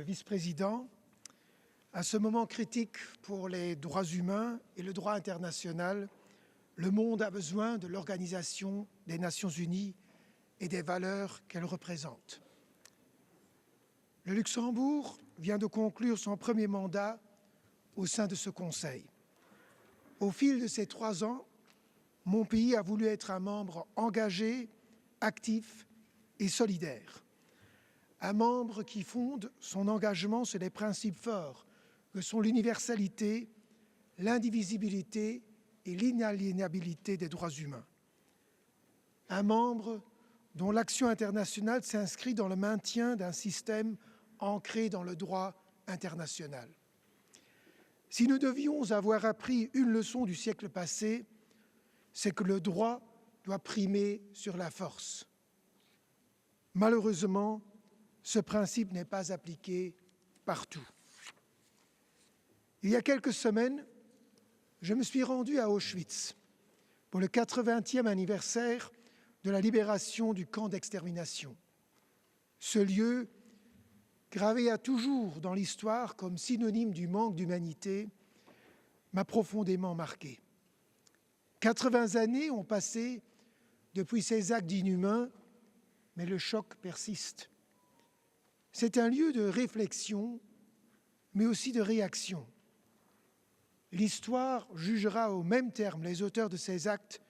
Vice-président, à ce moment critique pour les droits humains et le droit international, le monde a besoin de l'Organisation des Nations Unies et des valeurs qu'elle représente. Le Luxembourg vient de conclure son premier mandat au sein de ce Conseil. Au fil de ces 3 ans, mon pays a voulu être un membre engagé, actif et solidaire. Un membre qui fonde son engagement sur des principes forts que sont l'universalité, l'indivisibilité et l'inaliénabilité des droits humains. Un membre dont l'action internationale s'inscrit dans le maintien d'un système ancré dans le droit international. Si nous devions avoir appris une leçon du siècle passé, c'est que le droit doit primer sur la force. Malheureusement, ce principe n'est pas appliqué partout. Il y a quelques semaines, je me suis rendu à Auschwitz pour le 80e anniversaire de la libération du camp d'extermination. Ce lieu, gravé à toujours dans l'histoire comme synonyme du manque d'humanité, m'a profondément marqué. 80 années ont passé depuis ces actes inhumains, mais le choc persiste. C'est un lieu de réflexion, mais aussi de réaction. L'histoire jugera au même terme les auteurs de ces actes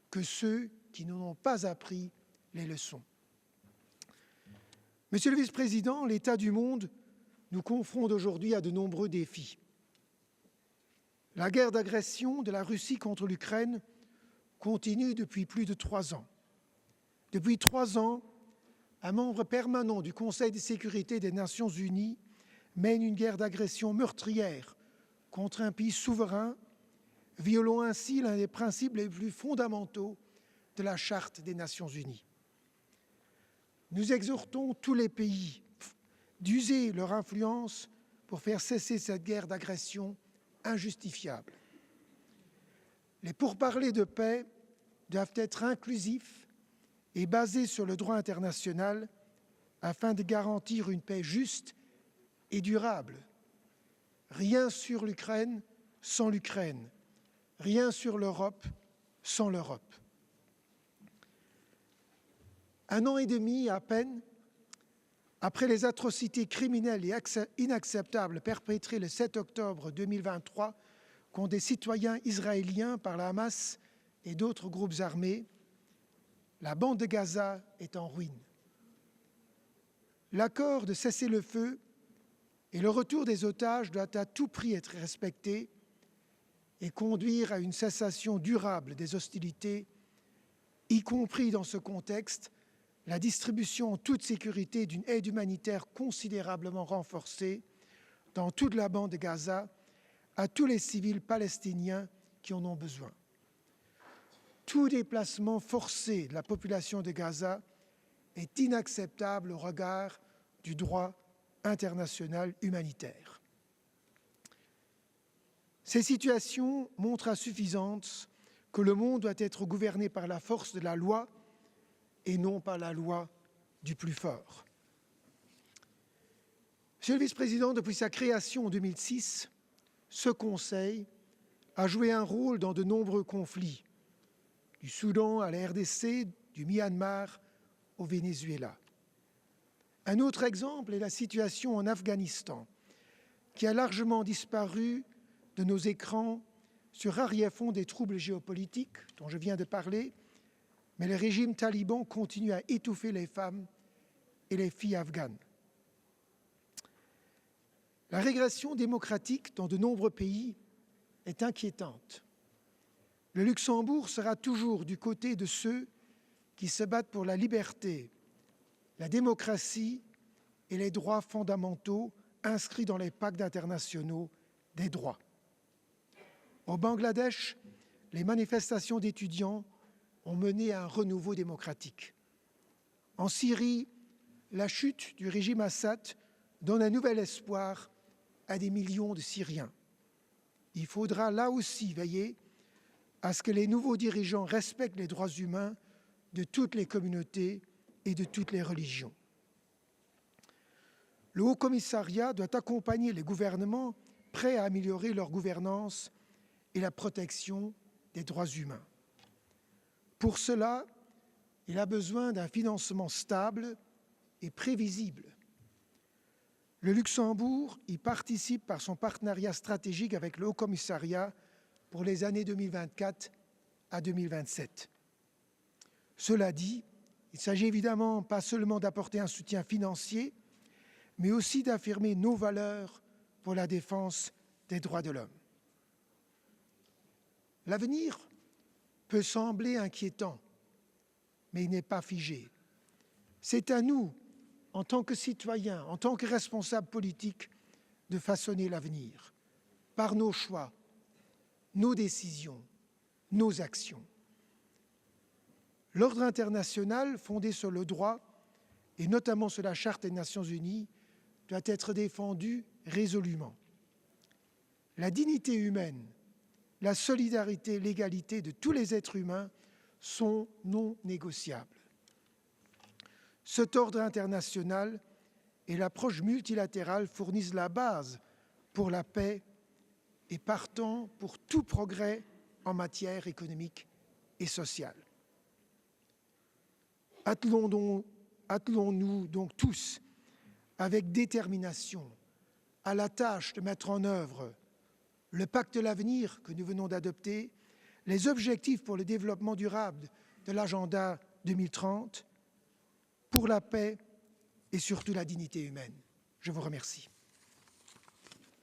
que ceux qui n'en ont pas appris les leçons. Monsieur le Vice-président, l'état du monde nous confronte aujourd'hui à de nombreux défis. La guerre d'agression de la Russie contre l'Ukraine continue depuis plus de 3 ans. Depuis 3 ans, un membre permanent du Conseil de sécurité des Nations Unies mène une guerre d'agression meurtrière contre un pays souverain, violant ainsi l'un des principes les plus fondamentaux de la Charte des Nations Unies. Nous exhortons tous les pays d'user leur influence pour faire cesser cette guerre d'agression injustifiable. Les pourparlers de paix doivent être inclusifs et basés sur le droit international afin de garantir une paix juste et durable. Rien sur l'Ukraine sans l'Ukraine, rien sur l'Europe sans l'Europe. 1 an et demi à peine après les atrocités criminelles et inacceptables perpétrées le 7 octobre 2023 contre des citoyens israéliens par la Hamas et d'autres groupes armés, la bande de Gaza est en ruine. L'accord de cessez-le-feu et le retour des otages doit à tout prix être respecté et conduire à une cessation durable des hostilités, y compris dans ce contexte, la distribution en toute sécurité d'une aide humanitaire considérablement renforcée dans toute la bande de Gaza à tous les civils palestiniens qui en ont besoin. Tout déplacement forcé de la population de Gaza est inacceptable au regard du droit international humanitaire. Ces situations montrent à suffisance que le monde doit être gouverné par la force de la loi et non par la loi du plus fort. Monsieur le Vice-président, depuis sa création en 2006, ce Conseil a joué un rôle dans de nombreux conflits, du Soudan à la RDC, du Myanmar au Venezuela. Un autre exemple est la situation en Afghanistan, qui a largement disparu de nos écrans sur arrière-fond des troubles géopolitiques dont je viens de parler, mais le régime taliban continue à étouffer les femmes et les filles afghanes. La régression démocratique dans de nombreux pays est inquiétante. Le Luxembourg sera toujours du côté de ceux qui se battent pour la liberté, la démocratie et les droits fondamentaux inscrits dans les pactes internationaux des droits. Au Bangladesh, les manifestations d'étudiants ont mené à un renouveau démocratique. En Syrie, la chute du régime Assad donne un nouvel espoir à des millions de Syriens. Il faudra là aussi veiller à ce que les nouveaux dirigeants respectent les droits humains de toutes les communautés et de toutes les religions. le Haut-Commissariat doit accompagner les gouvernements prêts à améliorer leur gouvernance et la protection des droits humains. Pour cela, il a besoin d'un financement stable et prévisible. Le Luxembourg y participe par son partenariat stratégique avec le Haut-Commissariat pour les années 2024 à 2027. Cela dit, il ne s'agit évidemment pas seulement d'apporter un soutien financier, mais aussi d'affirmer nos valeurs pour la défense des droits de l'homme. L'avenir peut sembler inquiétant, mais il n'est pas figé. C'est à nous, en tant que citoyens, en tant que responsables politiques, de façonner l'avenir par nos choix, nos décisions, nos actions. L'ordre international, fondé sur le droit, et notamment sur la Charte des Nations Unies, doit être défendu résolument. La dignité humaine, la solidarité et l'égalité de tous les êtres humains sont non négociables. Cet ordre international et l'approche multilatérale fournissent la base pour la paix et partant pour tout progrès en matière économique et sociale. Attelons-nous donc tous avec détermination à la tâche de mettre en œuvre le pacte de l'avenir que nous venons d'adopter, les objectifs pour le développement durable de l'agenda 2030, pour la paix et surtout la dignité humaine. Je vous remercie.